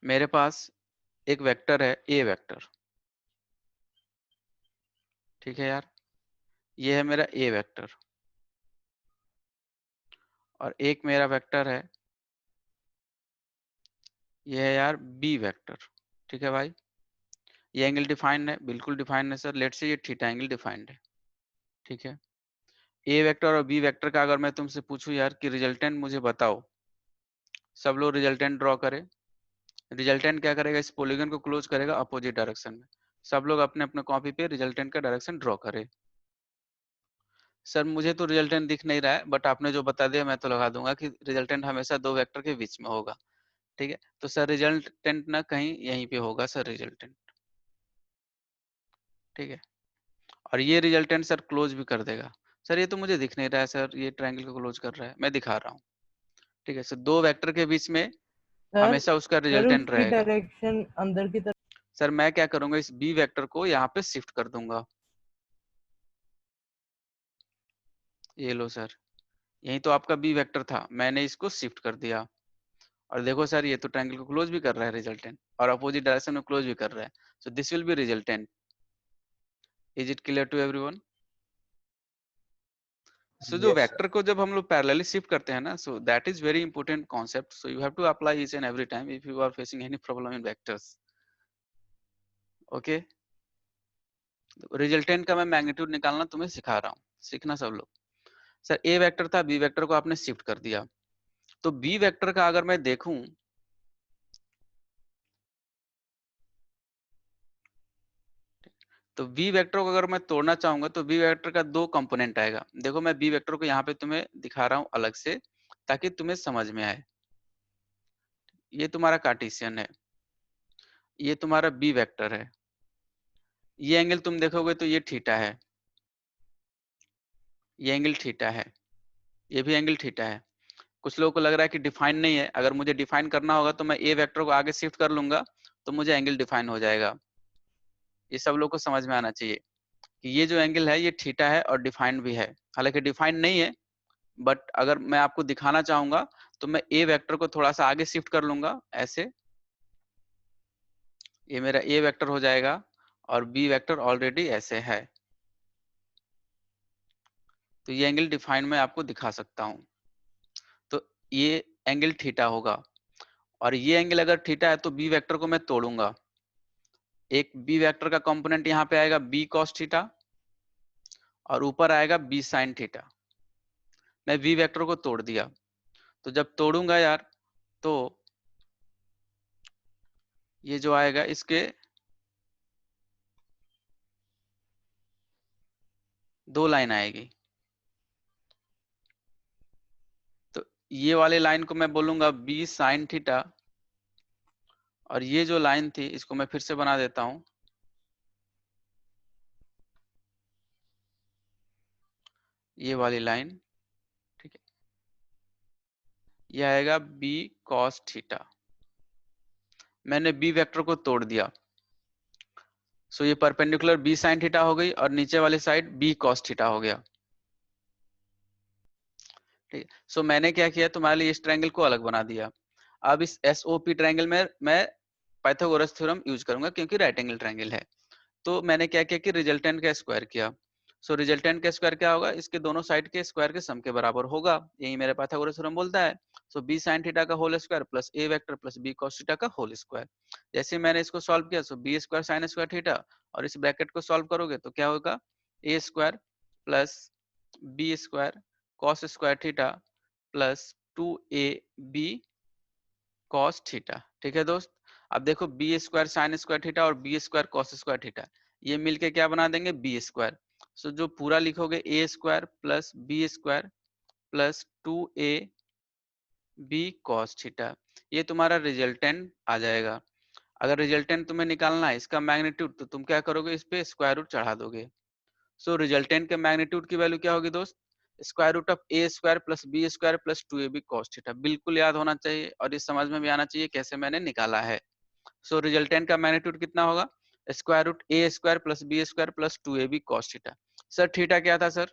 मेरे पास एक वेक्टर है ए वेक्टर, ठीक है यार, ये है मेरा ए वेक्टर, और एक मेरा वेक्टर है, ये है यार बी वेक्टर, ठीक है भाई। ये एंगल डिफाइंड है, बिल्कुल डिफाइंड है सर, लेट्स से ये थीटा एंगल डिफाइंड है, ठीक है। ए वेक्टर और बी वेक्टर का अगर मैं तुमसे पूछूं यार कि रिजल्टेंट मुझे बताओ, सब लोग रिजल्टेंट ड्रॉ करें। रिजल्टेंट क्या करेगा, इस पॉलीगन को क्लोज करेगा अपोजिट डायरेक्शन में। सब लोग अपने अपने कॉपी पे रिजल्टेंट का डायरेक्शन ड्रॉ करें। सर मुझे तो रिजल्टेंट दिख नहीं रहा है, बट आपने जो बता दिया मैं तो लगा दूंगा कि रिजल्टेंट हमेशा दो वेक्टर के बीच में होगा, ठीक है। तो सर रिजल्टेंट ना कहीं यहीं पे होगा सर रिजल्टेंट, ठीक है। और ये रिजल्टेंट सर क्लोज भी कर देगा। सर ये तो मुझे दिख नहीं रहा है सर, ये ट्रायंगल को क्लोज कर रहा है, मैं दिखा रहा हूँ, ठीक है। सर दो वेक्टर के बीच में सर हमेशा उसका सर रिजल्टेंट उसकी रहेगा। डायरेक्शन अंदर की तरफ। सर मैं क्या करूंगा, इस बी वेक्टर को यहाँ पे शिफ्ट कर दूंगा, ये लो सर, यही तो आपका बी वेक्टर था, मैंने इसको शिफ्ट कर दिया। और देखो सर ये तो ट्रायंगल को क्लोज भी कर रहा है रिजल्टेंट, और अपोजिट डायरेक्शन में क्लोज भी कर रहा है। So this will be resultant. Is it clear to everyone? So जो Yes, sir. वेक्टर को जब हम लोग पैरेलली शिफ्ट करते हैं ना, so that is very important concept, so you have to apply each and every time if you are facing any problem in vectors, okay. Resultant का मैं मैग्नीट्यूड निकालना तुम्हें सिखा रहा हूँ, सीखना सब लोग। सर ए वेक्टर था, बी वेक्टर को आपने शिफ्ट कर दिया, तो बी वेक्टर का अगर मैं देखूं, तो बी वेक्टर को अगर मैं तोड़ना चाहूंगा तो बी वेक्टर का दो कंपोनेंट आएगा। देखो मैं बी वेक्टर को यहाँ पे तुम्हें दिखा रहा हूँ अलग से, ताकि तुम्हें समझ में आए। ये तुम्हारा कार्टेशियन है, ये तुम्हारा बी वेक्टर है, ये एंगल तुम देखोगे तो ये थीटा है, ये एंगल थीटा है, ये भी एंगल थीटा है। कुछ लोगों को लग रहा है कि डिफाइन नहीं है, अगर मुझे डिफाइन करना होगा तो मैं ए वेक्टर को आगे शिफ्ट कर लूंगा तो मुझे एंगल डिफाइन हो जाएगा। ये सब लोग को समझ में आना चाहिए कि ये जो एंगल है ये थीटा है और डिफाइंड भी है, हालांकि डिफाइंड नहीं है, बट अगर मैं आपको दिखाना चाहूंगा तो मैं ए वेक्टर को थोड़ा सा आगे शिफ्ट कर लूंगा ऐसे, ये मेरा ए वेक्टर हो जाएगा, और बी वेक्टर ऑलरेडी ऐसे है। तो ये एंगल डिफाइन मैं आपको दिखा सकता हूं। तो ये एंगल थीटा होगा, और ये एंगल अगर थीटा है तो बी वेक्टर को मैं तोड़ूंगा। एक बी वेक्टर का कंपोनेंट यहाँ पे आएगा बी कॉस थीटा, और ऊपर आएगा बी साइन थीटा। मैं बी वेक्टर को तोड़ दिया, तो जब तोड़ूंगा यार तो ये जो आएगा इसके दो लाइन आएगी। तो ये वाले लाइन को मैं बोलूंगा बी साइन थीटा, और ये जो लाइन थी इसको मैं फिर से बना देता हूं, ये वाली लाइन, ठीक है, ये आएगा बी कॉस थीटा। मैंने बी वेक्टर को तोड़ दिया, सो ये परपेंडिकुलर बी साइन थीटा हो गई, और नीचे वाली साइड बी कॉस थीटा हो गया, ठीक है। सो मैंने क्या किया, तुम्हारे लिए इस ट्रायंगल को अलग बना दिया। अब इस एसओपी ट्रायंगल में मैं पाइथागोरस थ्योरम यूज करूंगा क्योंकि राइट एंगल ट्रायंगल है। तो मैंने क्या किया कि रिजल्टेंट का स्क्वायर किया। सो रिजल्टेंट का स्क्वायर क्या होगा, इसके दोनों साइड के स्क्वायर के सम के बराबर होगा, यही मेरे पाइथागोरस थ्योरम बोलता है। सो बी साइन थीटा का whole square plus A vector plus B cos theta का होल स्क्वायर। जैसे मैंने इसको सॉल्व किया, so B square sine square theta, और इस ब्रैकेट को सॉल्व करोगे तो क्या होगा, A square plus B square cos square theta plus 2ab cos theta, ठीक है दोस्त। अब देखो B square sine square theta और B square cos square theta, ये मिलके क्या बना देंगे, बी स्क्वायर। सो जो पूरा लिखोगे A square plus B square plus 2ab cos theta, ये तुम्हारा रिजल्टेंट आ जाएगा। अगर रिजल्टेंट तुम्हें निकालना है इसका मैग्नीट्यूड, तो तुम क्या करोगे, इस पे स्क्वायर रूट चढ़ा दोगे। सो रिजल्टेंट के मैग्नीट्यूड की वैल्यू क्या होगी दोस्त, square root of A square plus B square plus 2ab cos theta. बिल्कुल याद होना चाहिए, और ये समझ में भी आना चाहिए कैसे मैंने निकाला है। सो रिजल्टेंट का मैग्नीट्यूड कितना होगा, square root A square plus B square plus 2ab cos theta. Sir theta क्या था, सर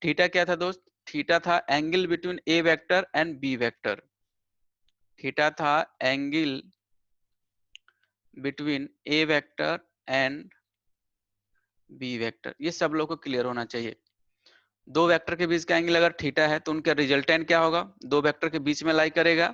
थीटा क्या था दोस्त, थीटा था angle between A vector and B vector. Theta था angle between A vector and B vector. ये सब लोग को क्लियर होना चाहिए। दो वेक्टर के बीच का एंगल अगर थीटा है तो उनका रिजल्टेंट क्या होगा? दो वेक्टर के बीच में लाई करेगा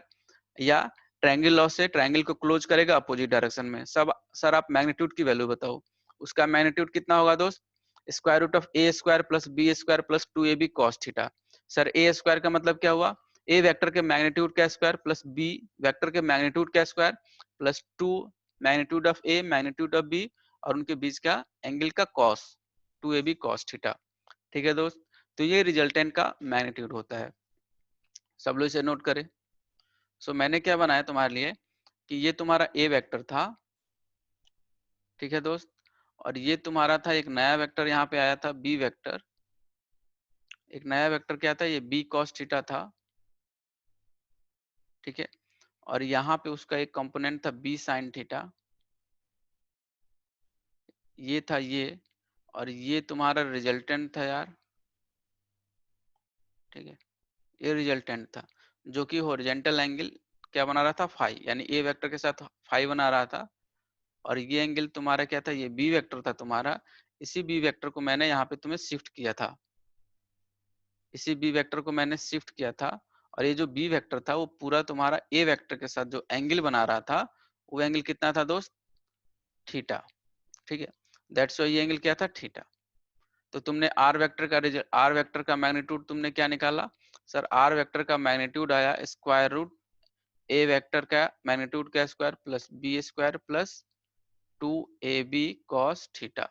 या ट्रायंगल लॉ से ट्रायंगल को क्लोज करेगा अपोजिट डायरेक्शन में। सब सर आप मैग्नीट्यूड की वैल्यू बताओ। उसका मैग्नीट्यूड कितना होगा दोस्त? Square root of A square plus B square plus 2ab cos theta. Sir A square का मतलब क्या हुआ? ए वेक्टर के मैग्नीट्यूड का स्क्वायर प्लस बी वेक्टर के मैग्नीट्यूड का square plus 2 magnitude of A magnitude of B और उनके बीच का एंगल का cos 2ab cos थीटा। ठीक है दोस्त, तो ये रिजल्टेंट का मैग्नीट्यूड होता है। सब लोग इसे नोट करें। सो मैंने क्या बनाया तुम्हारे लिए कि ये तुम्हारा ए वेक्टर था, ठीक है दोस्त, और ये तुम्हारा था एक नया वेक्टर यहाँ पे आया था बी वेक्टर। एक नया वेक्टर क्या था? ये बी cos थीटा था, ठीक है, और यहाँ पे उसका एक कंपोनेंट था बी sin थीटा, ये था ये, और ये तुम्हारा रिजल्टेंट था यार, ठीक है, ये रिजल्टेंट था जो कि हॉरिजॉन्टल एंगल क्या बना रहा था? फाई, यानी ए वेक्टर के साथ फाई बना रहा था। और ये एंगल तुम्हारा क्या था? ये बी वेक्टर था तुम्हारा। इसी बी वेक्टर को मैंने यहाँ पे तुम्हें शिफ्ट किया था, इसी बी वेक्टर को मैंने शिफ्ट किया था, और ये जो बी वेक्टर था वो पूरा तुम्हारा ए वेक्टर के साथ जो एंगल बना रहा था वो एंगल कितना था दोस्त? थीटा। ठीक है, दैट्स वाई ये एंगल क्या था? थीटा। तो तुमने आर वेक्टर का आर वेक्टर का मैग्नीट्यूड तुमने क्या निकाला? सर आर वेक्टर का मैग्नीट्यूड आया स्क्वायर रूट ए वेक्टर का मैग्नीट्यूड का square plus B square plus 2ab cos theta,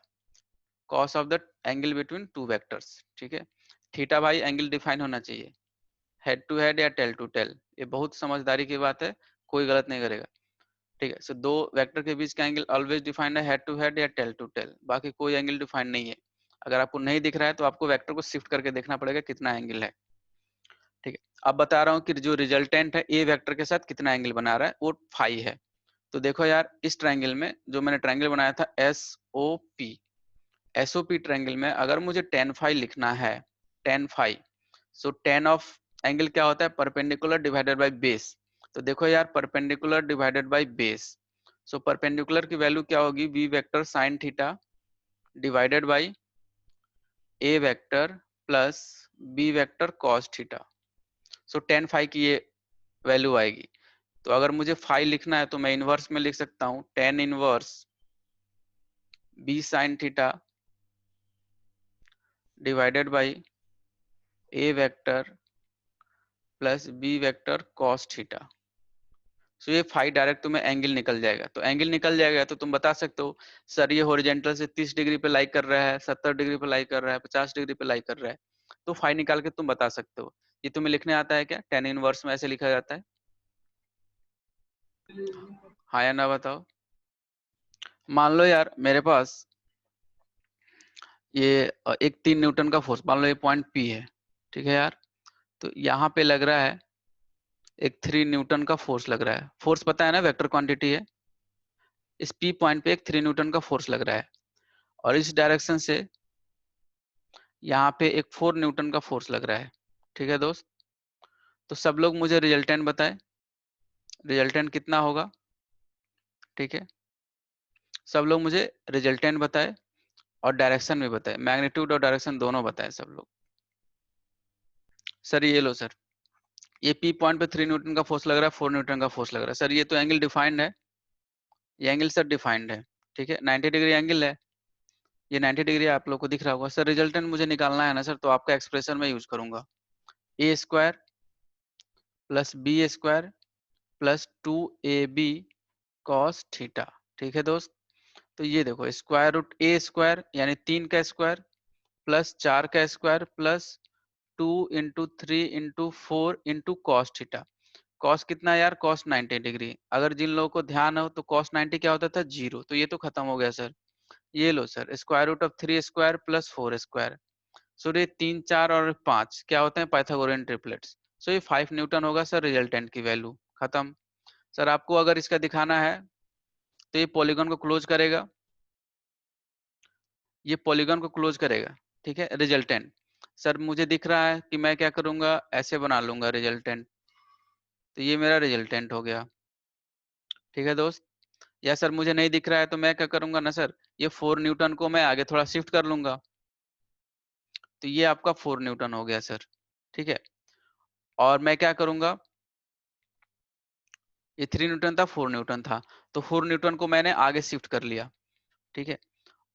cos of the angle between two vectors. ठीक है, थीटा भाई एंगल डिफाइन होना चाहिए, हेड टू हेड या टेल टू टेल। ये बहुत समझदारी की बात है, कोई गलत नहीं करेगा। ठीक है, सो दो वेक्टर के बीच का एंगल ऑलवेज डिफाइंड है हेड टू हेड या टेल टू टेल, बाकी कोई एंगल डिफाइंड नहीं है। अगर आपको नहीं दिख रहा है तो आपको वेक्टर को शिफ्ट करके देखना पड़ेगा कितना एंगल है। ठीक है, अब बता रहा हूँ कि जो रिजल्टेंट है ए वेक्टर के साथ कितना एंगल बना रहा है, वो फाई है। तो देखो यार, इस ट्रायंगल में जो मैंने ट्रायंगल बनाया था एसओपी ट्रायंगल में अगर मुझे tan फाई लिखना है, tan phi, so tan of angle क्या होता है? Perpendicular divided by base. तो देखो यार, perpendicular divided by base, so perpendicular की वैल्यू क्या होगी? B vector sine theta divided by A vector plus B vector cos theta. So tan phi की ये वैल्यू आएगी। तो अगर मुझे फाई लिखना है तो मैं इनवर्स में लिख सकता हूँ tan inverse B sine theta divided by A vector plus B vector cos theta. So ये फाई डायरेक्ट तुम्हें एंगल निकल जाएगा। तो एंगल निकल जाएगा तो तुम बता सकते हो सर ये हॉरिजॉन्टल से 30 डिग्री पे लाई कर रहा है, 70 डिग्री पे लाई कर रहा है, 50 डिग्री पे लाई कर रहा है, तो फाई निकाल के तुम बता सकते हो। ये तुम्हें लिखने आता है क्या? tan इनवर्स में ऐसे लिखा जाता है, हाँ या ना बताओ। मान लो यार मेरे पास ये एक 3 न्यूटन का फोर्स, मान लो ये पॉइंट पी है, ठीक है यार, तो यहाँ पे लग रहा है एक 3 न्यूटन का फोर्स लग रहा है। फोर्स पता है ना, वेक्टर क्वांटिटी है। इस पी पॉइंट पे एक 3 न्यूटन का फोर्स लग रहा है, और इस डायरेक्शन से यहाँ पे एक 4 न्यूटन का फोर्स लग रहा है। ठीक है दोस्त, तो सब लोग मुझे रिजल्टेंट बताएं, रिजल्टेंट कितना होगा? ठीक है, सब लोग मुझे रिजल्टेंट बताएं और डायरेक्शन भी बताएं, मैग्नीट्यूड और डायरेक्शन दोनों बताएं सब लोग। सर ये लो सर, ये पी पॉइंट पे 3 न्यूटन का फोर्स लग रहा है, 4 न्यूटन का फोर्स लग रहा है। सर ये तो एंगल डिफाइंड है, ये एंगल सर डिफाइंड है, ठीक है, 90 डिग्री एंगल है, ये 90 डिग्री आप लोग को दिख रहा होगा। सर रिजल्टेंट मुझे निकालना है ना सर, तो आपका एक्सप्रेशन में यूज करूंगा, A square plus B square plus 2ab cos theta. ठीक है दोस्त, तो ये देखो स्क्वायर रूट ए स्क्वायर यानी 3 का स्क्वायर प्लस 4 का square plus 2 into 3 into 4 into cos theta. Cos कितना यार? Cos 90 degree. अगर जिन लोगों को ध्यान हो तो कॉस 90 क्या होता था? 0। तो ये तो खत्म हो गया सर। ये लो sir, square root of 3 square plus 4 square, so ये 3 4 और 5 क्या होते हैं? Pythagorean triplets. सो ये 5 न्यूटन होगा सर रिजल्टेंट की वैल्यू, खत्म। सर आपको अगर इसका दिखाना है तो ये पॉलीगॉन को क्लोज करेगा, ये पॉलीगॉन को क्लोज करेगा, ठीक है, रिजल्टेंट। सर मुझे दिख रहा है कि मैं क्या करूंगा, ऐसे बना लूंगा रिजल्टेंट, तो ये मेरा रिजल्टेंट हो गया। ठीक है दोस्त, या सर मुझे नहीं दिख रहा है तो मैं क्या करूंगा ना सर, ये 4 न्यूटन को मैं आगे थोड़ा शिफ्ट कर लूंगा, तो ये आपका 4 न्यूटन हो गया सर। ठीक है, और मैं क्या करूंगा, ये 3 न्यूटन था, 4 न्यूटन था, तो 4 न्यूटन को मैंने आगे शिफ्ट कर लिया। ठीक है,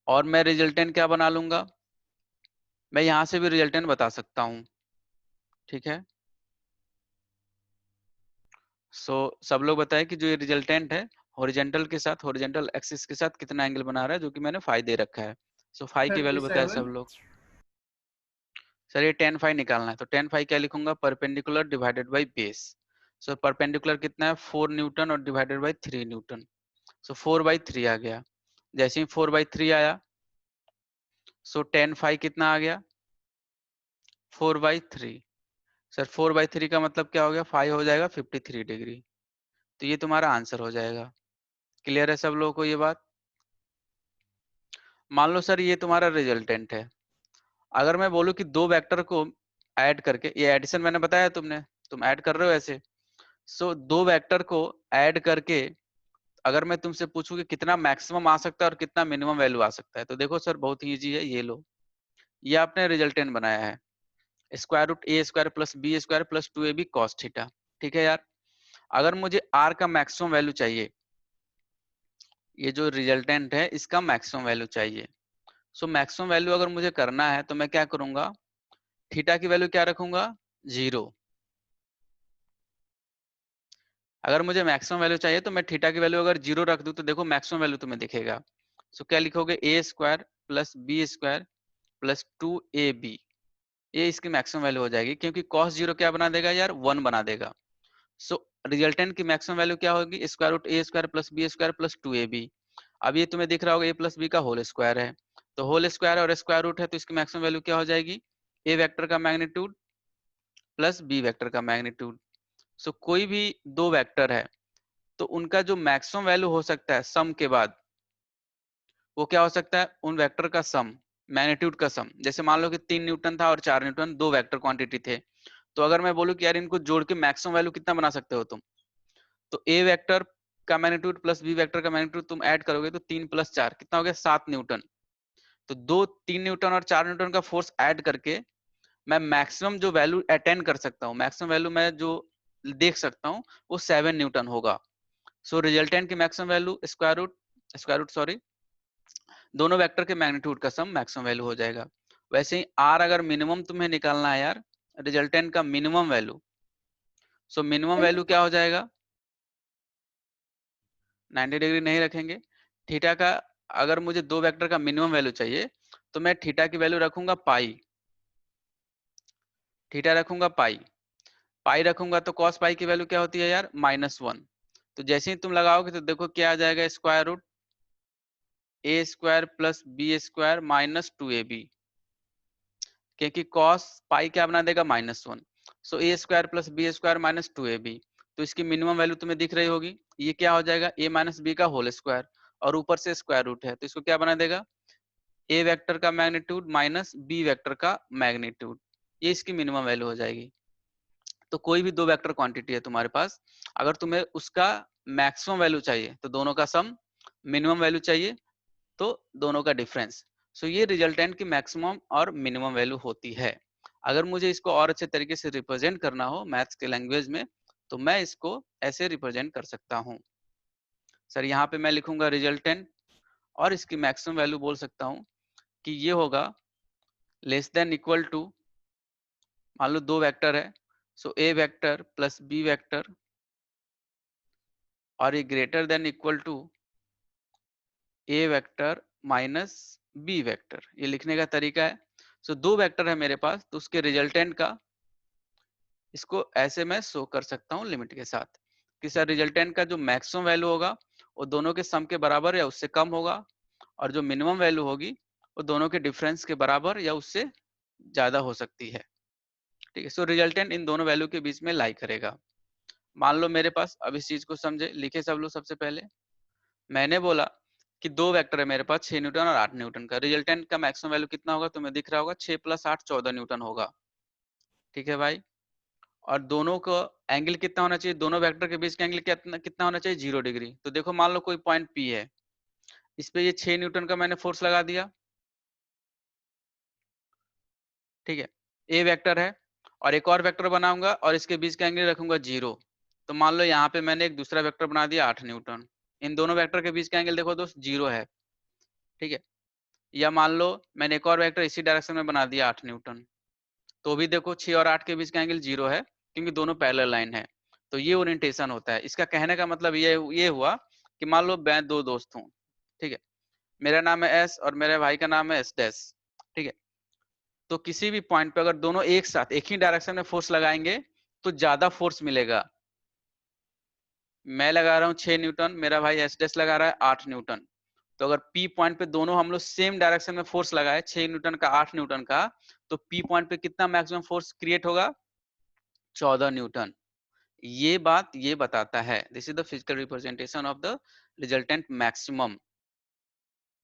और मैं रिजल्टेंट क्या बना लूंगा, मैं यहां से भी रिजल्टेंट बता सकता हूं। ठीक है, सब लोग बताएं कि जो ये रिजल्टेंट है, हॉरिजॉन्टल के साथ, हॉरिजॉन्टल एक्सिस के साथ कितना एंगल बना रहा है, जो कि मैंने फाई दे रखा है। फाई की वैल्यू बताया सब 37। लोग। सर ये tan फाई निकालना है, तो tan फाई क्या लिखूंगा, perpendicular divided by base. Perpendicular कितना है, 4 न्यूटन, और डिवाइडेड बाई 3 न्यूटन। 4/3 आ गया। जैसे ही 4/3 आया, tan फाई कितना आ गया, 4/3। सर 4/3 का मतलब क्या हो गया, फाई हो जाएगा 53 डिग्री। तो ये तुम्हारा आंसर हो जाएगा। क्लियर है सब लोगों को ये बात? मान लो सर ये तुम्हारा रिजल्टेंट है। अगर मैं बोलूं कि दो वेक्टर को ऐड करके, ये एडिशन मैंने बताया तुमने, तुम ऐड कर रहे हो ऐसे। दो वेक्टर को ऐड करके अगर मैं तुमसे पूछूं कि कितना मैक्सिमम आ सकता है और कितना मिनिमम वैल्यू आ सकता है, तो देखो सर बहुत ही ईजी है, ये लो, ये आपने रिजल्टेंट बनाया है, square root A square plus B square plus 2ab cos theta. ठीक है यार, अगर मुझे आर का मैक्सिमम वैल्यू चाहिए, ये जो रिजल्टेंट है इसका मैक्सिमम वैल्यू चाहिए। मैक्सिमम वैल्यू अगर मुझे करना है तो मैं क्या करूंगा, थीटा की वैल्यू क्या रखूंगा, 0। अगर मुझे मैक्सिमम वैल्यू चाहिए तो मैं थीटा की वैल्यू अगर 0 रख दूं तो देखो मैक्सिमम वैल्यू तुम्हें दिखेगा। क्या लिखोगे, A square plus B square plus 2ab, ये इसकी मैक्सिमम वैल्यू हो जाएगी, क्योंकि cos 0 क्या बना देगा यार, 1 बना देगा। रिजल्टेंट की मैक्सिमम वैल्यू क्या होगी, square root A square plus B square plus 2ab। अब ये तुम्हें दिख रहा होगा a प्लस बी का होल स्क्वायर है, तो होल स्क्वायर और स्क्वायर रूट है, तो इसकी मैक्सिमम वैल्यू क्या हो जाएगी, ए वेक्टर का मैग्नीट्यूड प्लस बी वेक्टर का मैग्नीट्यूड। कोई भी दो वेक्टर है तो उनका जो मैक्सिमम वैल्यू हो सकता है सम के बाद, वो क्या हो सकता है, उन वेक्टर का सम, मैग्नीट्यूड का सम। जैसे मान लो कि 3 न्यूटन था और 4 न्यूटन, दो वेक्टर क्वांटिटी थे, तो अगर मैं बोलूं कि यार इनको जोड़ के मैक्सिमम वैल्यू कितना बना सकते हो तुम, तो ए वेक्टर का मैग्नीट्यूड प्लस बी वेक्टर का मैग्नीट्यूड तुम ऐड करोगे तो 3 + 4 कितना हो गया, 7 न्यूटन। तो 3 न्यूटन और 4 न्यूटन का फोर्स ऐड करके मैं मैक्सिमम जो वैल्यू अटेंड कर सकता हूँ, मैक्सिमम वैल्यू मैं जो देख सकता हूँ, वो 7 न्यूटन होगा। रिजल्टेंट की maximum value square root sorry, दोनों वेक्टर के मैग्नीट्यूड का सम मैक्सिमम वैल्यू हो जाएगा। वैसे ही आर अगर मिनिमम तुम्हें निकालना है यार, रिजल्टेंट का मिनिमम वैल्यू, मिनिमम वैल्यू क्या हो जाएगा, 90 डिग्री नहीं रखेंगे। थीटा का अगर मुझे दो वेक्टर का मिनिमम वैल्यू चाहिए तो मैं थीटा की वैल्यू रखूंगा पाई, थीटा रखूंगा पाई, पाई रखूंगा तो कॉस पाई की वैल्यू क्या होती है यार, -1। तो जैसे ही तुम लगाओगे तो देखो क्या आ जाएगा, square root A square plus B square minus 2ab, क्योंकि cos पाई क्या बना देगा, -1। A square plus B square minus 2ab, तो इसकी मिनिमम वैल्यू तुम्हें दिख रही होगी, ये क्या हो जाएगा, a माइनस बी का होल स्क्वायर, और ऊपर से स्क्वायर रूट है, तो इसको क्या बना देगा, ए वेक्टर का मैग्नीट्यूड माइनस बी वेक्टर का मैग्नीट्यूड, ये इसकी मिनिमम वैल्यू हो जाएगी। तो कोई भी दो वेक्टर क्वांटिटी है तुम्हारे पास, अगर तुम्हें उसका मैक्सिमम वैल्यू चाहिए तो दोनों का सम, मिनिमम वैल्यू चाहिए तो दोनों का डिफरेंस। ये रिजल्टेंट की मैक्सिमम और मिनिमम वैल्यू होती है। अगर मुझे इसको और अच्छे तरीके से रिप्रेजेंट करना हो मैथ्स के लैंग्वेज में, तो मैं इसको ऐसे रिप्रेजेंट कर सकता हूँ। सर यहाँ पे मैं लिखूंगा रिजल्टेंट, और इसकी मैक्सिमम वैल्यू बोल सकता हूँ कि ये होगा लेस देन इक्वल टू, मान लो दो वेक्टर है, A vector plus B vector, और ये greater than equal to A vector minus B vector, ये लिखने का तरीका है। दो वेक्टर है मेरे पास, तो उसके रिजल्टेंट का इसको ऐसे मैं शो कर सकता हूँ लिमिट के साथ, कि सर रिजल्टेंट का जो मैक्सिमम वैल्यू होगा वो दोनों के सम के बराबर या उससे कम होगा, और जो मिनिमम वैल्यू होगी वो दोनों के डिफरेंस के बराबर या उससे ज्यादा हो सकती है। ठीक है, रिजल्टेंट इन दोनों वैल्यू के बीच में लाई करेगा। मान लो मेरे पास, अब इस चीज को समझे, लिखे सब लोग। सबसे पहले मैंने बोला कि दो वेक्टर है मेरे पास, 6 न्यूटन और 8 न्यूटन का, रिजल्टेंट का मैक्सिमम वैल्यू कितना होगा, तुम्हें दिख रहा होगा 6 + 8 14 न्यूटन होगा। ठीक है भाई, और दोनों का एंगल कितना होना चाहिए, दोनों वेक्टर के बीच का एंगल कितना कितना होना चाहिए, 0 डिग्री। तो देखो मान लो कोई पॉइंट P है, इस पे ये 6 न्यूटन का मैंने फोर्स लगा दिया, ठीक है। ए वेक्टर है और एक और वेक्टर बनाऊंगा और इसके बीच का एंगल रखूंगा 0। तो मान लो यहाँ पे मैंने एक दूसरा वेक्टर बना दिया 8 न्यूटन। इन दोनों वेक्टर के बीच का एंगल देखो दोस्त 0 है, ठीक है। या मान लो मैंने एक और वेक्टर इसी डायरेक्शन में बना दिया 8 न्यूटन, तो भी देखो 6 और 8 के बीच का एंगल 0 है, क्योंकि दोनों पैरेलल लाइन है। तो ये ओरिएंटेशन होता है। इसका कहने का मतलब ये हुआ कि मान लो मैं दो दोस्त हूँ, ठीक है। मेरा नाम है एस और मेरे भाई का नाम है एस डैश, ठीक है। तो किसी भी पॉइंट पे अगर दोनों एक साथ एक ही डायरेक्शन में फोर्स लगाएंगे तो ज्यादा फोर्स मिलेगा। मैं लगा रहा हूँ 6 न्यूटन, मेरा भाई एस डैश लगा रहा है 8 न्यूटन। तो अगर पी पॉइंट पे दोनों हम लोग सेम डायरेक्शन में फोर्स लगाए, 6 न्यूटन का 8 न्यूटन का, तो पी पॉइंट पे कितना मैक्सिमम फोर्स क्रिएट होगा, 14 न्यूटन। ये बात ये बताता है, this is the physical representation of the resultant maximum.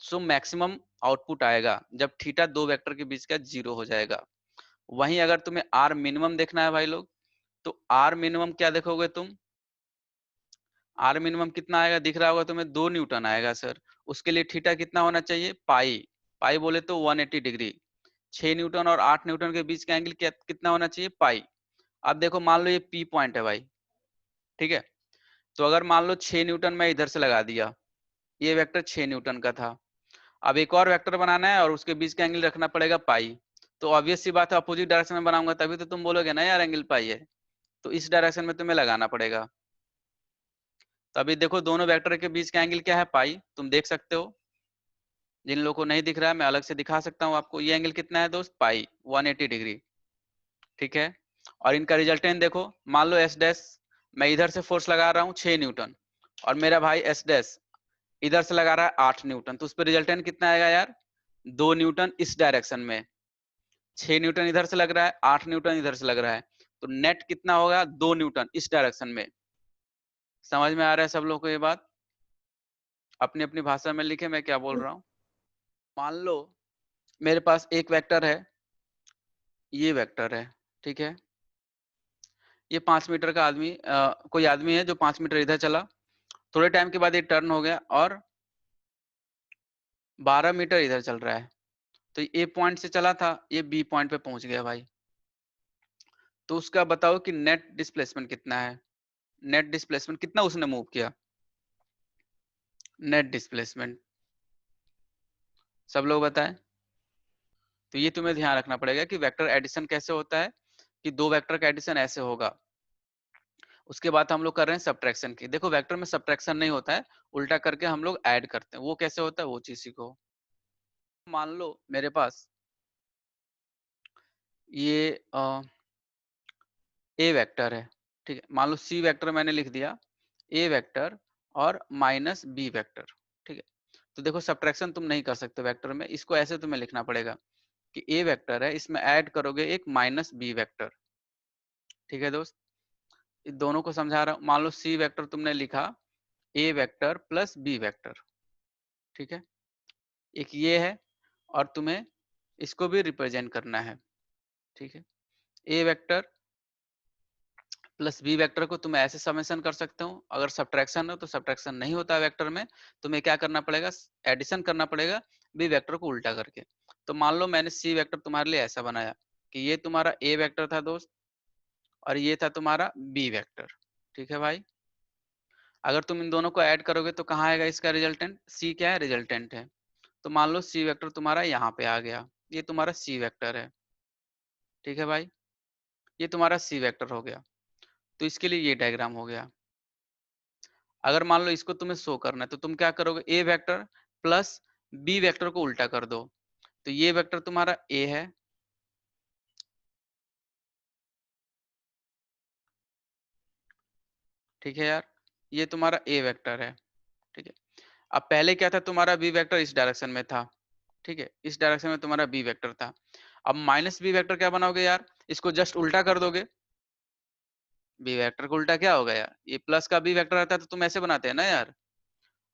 So maximum output आएगा जब थीटा दो वेक्टर के बीच का 0 हो जाएगा। वहीं अगर तुम्हें आर मिनिमम देखना है भाई लोग, तो आर मिनिमम क्या देखोगे तुम, आर मिनिमम कितना आएगा दिख रहा होगा तुम्हें, 2 न्यूटन आएगा सर। उसके लिए थीटा कितना होना चाहिए, पाई। पाई बोले तो 180 डिग्री। 6 न्यूटन और 8 न्यूटन के बीच का एंगल कितना होना चाहिए, पाई। अब देखो मान लो ये पी पॉइंट है भाई, ठीक है। तो अगर मान लो 6 न्यूटन मैं इधर से लगा दिया, ये वेक्टर 6 न्यूटन का था। अब एक और वेक्टर बनाना है और उसके बीच का एंगल रखना पड़ेगा पाई। तो ऑब्वियस सी बात है, अपोजिट डायरेक्शन में बनाऊंगा तभी तो तुम बोलोगे ना यार एंगल पाई है। तो इस डायरेक्शन में तुम्हें लगाना पड़ेगा। तो अभी देखो दोनों वेक्टर के बीच का एंगल क्या है, पाई, तुम देख सकते हो। जिन लोगों को नहीं दिख रहा है मैं अलग से दिखा सकता हूँ आपको। ये एंगल कितना है दोस्त, पाई, 180 डिग्री, ठीक है। और इनका रिजल्टेंट देखो, मान लो एस डैश, मैं इधर से फोर्स लगा रहा हूँ 6 न्यूटन और मेरा भाई एस डैश इधर से लगा रहा है 8 न्यूटन। तो उस पर रिजल्टेंट कितना आएगा यार, 2 न्यूटन इस डायरेक्शन में, 6 न्यूटन इधर से लग रहा है, 8 न्यूटन इधर से लग रहा है। तो नेट कितना होगा, 2 न्यूटन इस डायरेक्शन में। समझ में आ रहा है सब लोग को ये बात, अपनी अपनी भाषा में लिखे मैं क्या बोल रहा हूँ। मान लो मेरे पास एक वेक्टर है, ये वेक्टर है, ठीक है। ये 5 मीटर का आदमी कोई आदमी है जो 5 मीटर इधर चला, थोड़े टाइम के बाद ये टर्न हो गया और 12 मीटर इधर चल रहा है। तो ए पॉइंट से चला था, ये बी पॉइंट पे पहुंच गया भाई। तो उसका बताओ कि नेट डिस्प्लेसमेंट कितना है, नेट डिस्प्लेसमेंट कितना उसने मूव किया, नेट डिस्प्लेसमेंट सब लोग बताएं। तो ये तुम्हें ध्यान रखना पड़ेगा कि वेक्टर एडिशन कैसे होता है, कि दो वेक्टर का एडिशन ऐसे होगा। उसके बाद हम लोग कर रहे हैं सब्ट्रैक्शन की। देखो वेक्टर में सब्ट्रैक्शन नहीं होता है, उल्टा करके हम लोग ऐड करते हैं। वो कैसे होता है वो चीज सीखो। मान लो मेरे पास ये ए वेक्टर है, ठीक है। मान लो सी वेक्टर मैंने लिख दिया, ए वेक्टर और माइनस बी वेक्टर, ठीक है। तो देखो सब्ट्रैक्शन तुम नहीं कर सकते वेक्टर में, इसको ऐसे तुम्हें लिखना पड़ेगा कि ए वेक्टर है, इसमें ऐड करोगे एक माइनस बी वेक्टर, ठीक है दोस्त। दोनों को समझा रहा हूँ। मान लो सी वेक्टर तुमने लिखा ए वेक्टर प्लस बी वेक्टर, ठीक है। एक ये है और तुम्हें इसको भी रिप्रेजेंट करना है, ठीक है। A vector plus B vector को तुम ऐसे समेशन कर सकते हो। अगर सब्ट्रैक्शन हो तो सब्ट्रैक्शन नहीं होता वेक्टर में, तुम्हें क्या करना पड़ेगा, एडिशन करना पड़ेगा बी वेक्टर को उल्टा करके। तो मान लो मैंने सी वेक्टर तुम्हारे लिए ऐसा बनाया कि ये तुम्हारा ए वेक्टर था दोस्त और ये था तुम्हारा बी वेक्टर, ठीक है भाई। अगर तुम इन दोनों को ऐड करोगे तो कहाँ आएगा इसका रिजल्टेंट, सी क्या है, रिजल्टेंट है। तो मान लो सी वेक्टर तुम्हारा यहाँ पे आ गया, ये तुम्हारा सी वेक्टर है, ठीक है भाई। ये तुम्हारा सी वेक्टर हो गया। तो इसके लिए ये डायग्राम हो गया। अगर मान लो इसको तुम्हें शो करना है तो तुम क्या करोगे, ए वेक्टर प्लस बी वेक्टर को उल्टा कर दो। तो ये वेक्टर तुम्हारा ए है, ठीक है यार। ये तुम्हारा ए वेक्टर है, ठीक है। अब पहले क्या था, तुम्हारा बी वेक्टर इस डायरेक्शन में था, ठीक है। इस डायरेक्शन में तुम्हारा बी वेक्टर था। अब माइनस बी वेक्टर क्या बनाओगे यार, इसको जस्ट उल्टा कर दोगे। बी वेक्टर को उल्टा क्या होगा यार, ये प्लस का बी वेक्टर रहता है तो तुम ऐसे बनाते हैं ना यार।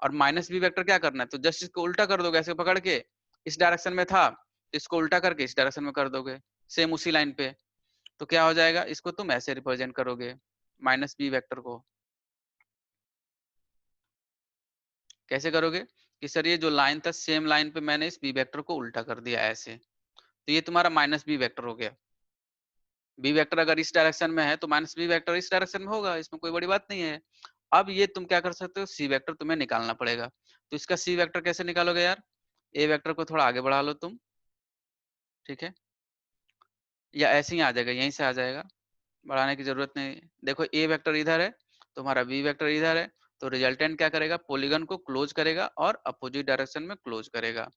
और माइनस बी वेक्टर क्या करना है, तो जस्ट इसको उल्टा कर दोगे ऐसे पकड़ के। इस डायरेक्शन में था तो इसको उल्टा करके इस डायरेक्शन में कर दोगे, सेम उसी लाइन पे। तो क्या हो जाएगा, इसको तुम ऐसे रिप्रेजेंट करोगे माइनस बी वेक्टर को। कैसे करोगे कि सर ये जो लाइन था सेम लाइन पे मैंने इस बी वेक्टर को उल्टा कर दिया ऐसे, तो ये तुम्हारा माइनस बी वेक्टर हो गया। बी वेक्टर अगर इस डायरेक्शन में है तो माइनस बी वेक्टर इस डायरेक्शन में होगा, इसमें कोई बड़ी बात नहीं है। अब ये तुम क्या कर सकते हो, सी वेक्टर तुम्हें निकालना पड़ेगा। तो इसका सी वेक्टर कैसे निकालोगे यार, ए वेक्टर को थोड़ा आगे बढ़ा लो तुम, ठीक है, या ऐसे ही आ जाएगा, यहीं से आ जाएगा, बढ़ाने की जरूरत नहीं है। देखो ए वेक्टर इधर है, तुम्हारा बी वेक्टर इधर है, तो रिजल्टेंट क्या करेगा, पॉलीगन को क्लोज करेगा और अपोजिट डायरेक्शन में क्लोज करेगा।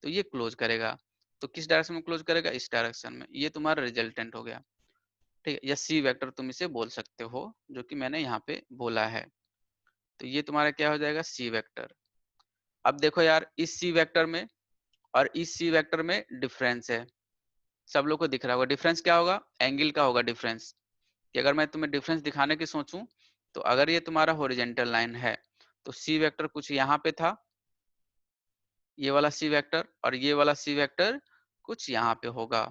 तो ये क्लोज करेगा, तो किस डायरेक्शन में क्लोज करेगा, इस डायरेक्शन में। ये तुम्हारा रिजल्टेंट हो गया, ठीक है, या सी वेक्टर तुम इसे बोल सकते हो, जो कि मैंने यहाँ पे बोला है। तो ये तुम्हारा क्या हो जाएगा, सी वेक्टर। अब देखो यार, इस सी वेक्टर में और इस सी वेक्टर में डिफरेंस है, सब लोग को दिख रहा होगा। डिफरेंस क्या होगा, एंगल का होगा डिफरेंस। कि अगर मैं तुम्हें डिफरेंस दिखाने की सोचूं, तो अगर ये तुम्हारा हॉरिजॉन्टल लाइन है, तो सी वेक्टर कुछ यहाँ पे था, ये वाला सी वेक्टर, और ये वाला सी वेक्टर कुछ यहाँ पे होगा।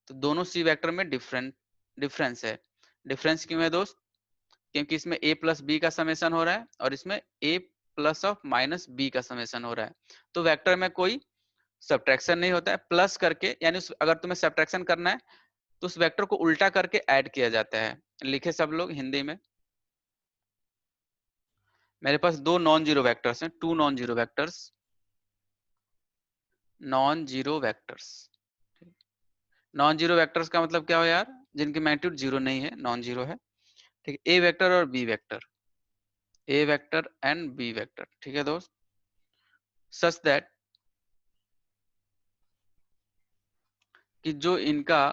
तो दोनों सी वेक्टर में डिफरेंस है। डिफरेंस क्यों है दोस्त, क्योंकि इसमें a प्लस बी का समेशन हो रहा है और इसमें a plus of minus B का समेशन हो रहा है। तो वेक्टर में कोई सब्ट्रैक्शन नहीं होता है, प्लस करके, यानी अगर तुम्हें सब्ट्रैक्शन करना है तो उस वेक्टर को उल्टा करके ऐड किया जाता है। लिखे सब लोग हिंदी में। मेरे पास दो नॉन जीरो वेक्टर्स हैं, two non zero vectors, non zero vectors. Non zero vectors का मतलब क्या हो यार, जिनकी मैग्नीट्यूड जीरो नहीं है, नॉन जीरो है, ठीक है, ए वेक्टर और B vector, A vector and B vector, ठीक है दोस्त। सच दैट कि जो इनका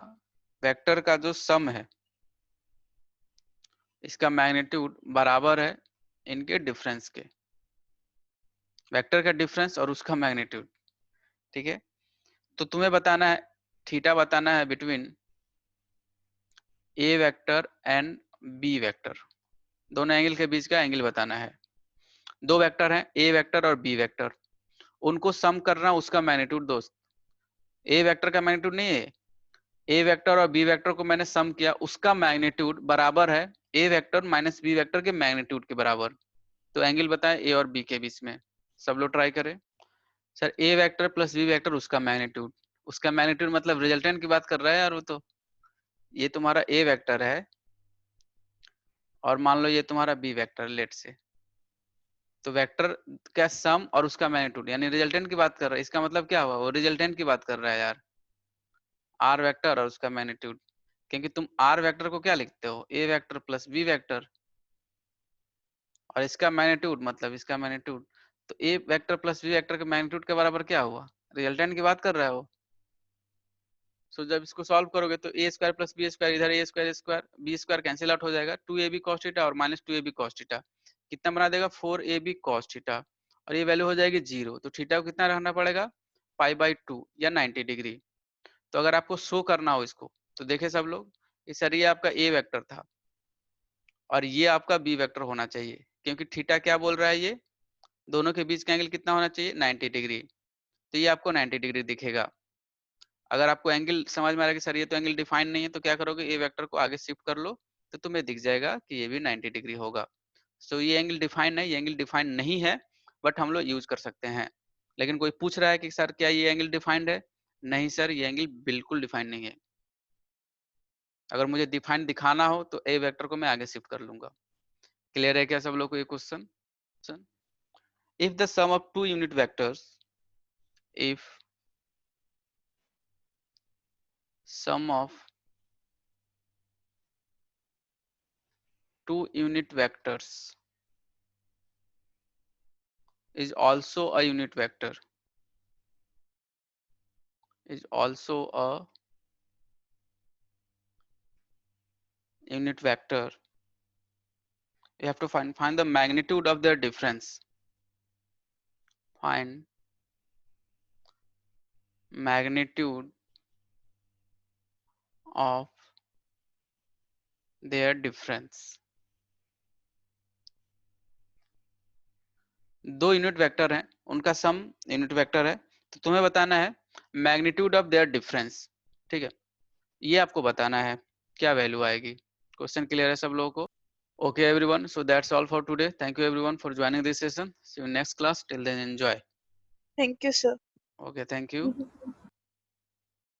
वेक्टर का जो सम है, इसका मैग्नीट्यूड बराबर है इनके डिफरेंस के, वेक्टर का डिफरेंस और उसका मैग्नीट्यूड, ठीक है। तो तुम्हें बताना है, थीटा बताना है between A vector and B vector, दोनों एंगल के बीच का एंगल बताना है। दो वेक्टर हैं, ए वेक्टर और बी वेक्टर, उनको सम करना, उसका मैग्नीट्यूड दोस्त। ए वेक्टर का मैग्नीट्यूड नहीं है, ए वेक्टर और बी वेक्टर को मैंने सम किया, उसका मैग्नीट्यूड बराबर है A vector minus B vector के मैग्नीट्यूड के बराबर। तो एंगल बताएं ए और बी के बीच में, सब लोग ट्राई करें। सर ए वेक्टर प्लस बी वेक्टर, उसका मैग्नीट्यूड, उसका मैग्नीट्यूड मतलब रिजल्टेंट की बात कर रहा है यार वो तो। ये तुम्हारा ए वेक्टर है और मान लो ये तुम्हारा बी वेक्टर लेट से, तो वेक्टर का सम और उसका मैग्नीट्यूड, यानी रिजल्टेंट की बात कर रहा है। इसका मतलब क्या हुआ, वो रिजल्टेंट की बात कर रहा है यार, आर वेक्टर और उसका मैग्नीट्यूड। क्योंकि तुम आर वेक्टर को क्या लिखते हो, ए वेक्टर प्लस बी वेक्टर, और इसका मैग्नीट्यूड मतलब इसका मैग्नीट्यूड। तो ए वेक्टर प्लस बी वेक्टर के मैग्नीट्यूड के बराबर क्या हुआ, रिजल्टेंट की बात कर रहा है वो। सो जब इसको सॉल्व करोगे तो A square plus B square, इधर A square B square cancel out हो जाएगा, two A B cos theta और minus two A B cos theta, कितना बना देगा, four A B cos theta, और ये वैल्यू हो जाएगी जीरो। तो थीटा को कितना रखना पड़ेगा, पाई बाई टू या 90 डिग्री। तो अगर आपको शो करना हो इसको, तो देखे सब लोग, ये सर ये आपका ए वेक्टर था और ये आपका बी वेक्टर होना चाहिए, क्योंकि थीटा क्या बोल रहा है, ये दोनों के बीच का एंगल कितना होना चाहिए, 90 डिग्री। तो ये आपको 90 डिग्री दिखेगा। अगर आपको एंगल समझ में आ रहा है कि सर ये तो एंगल डिफाइन नहीं है, तो क्या करोगे, ए वेक्टर को आगे शिफ्ट कर लो, तो तुम्हें दिख जाएगा कि ये भी 90 डिग्री होगा। सो ये एंगल डिफाइन है, ये एंगल डिफाइन नहीं है, बट हम लोग यूज कर सकते हैं। लेकिन कोई पूछ रहा है कि सर क्या ये एंगल डिफाइंड है, नहीं सर ये एंगल बिल्कुल डिफाइंड नहीं है। अगर मुझे डिफाइंड दिखाना हो तो ए वेक्टर को मैं आगे शिफ्ट कर लूंगा। क्लियर है क्या सब लोग को ये question. If the sum of two unit vectors, if sum of two unit vectors is also a unit vector, is also a unit vector, you have to find the magnitude of their difference, find magnitude of their difference। दो unit vector हैं, उनका सम unit vector है, तो तुम्हें बताना है magnitude of their difference, ठीक है। ये आपको बताना है क्या वैल्यू आएगी। क्वेश्चन क्लियर है सब लोगों को? Okay everyone, so that's all for today. Thank you everyone for joining this session. See you next class. Till then, enjoy. Thank you, sir. Okay, thank you.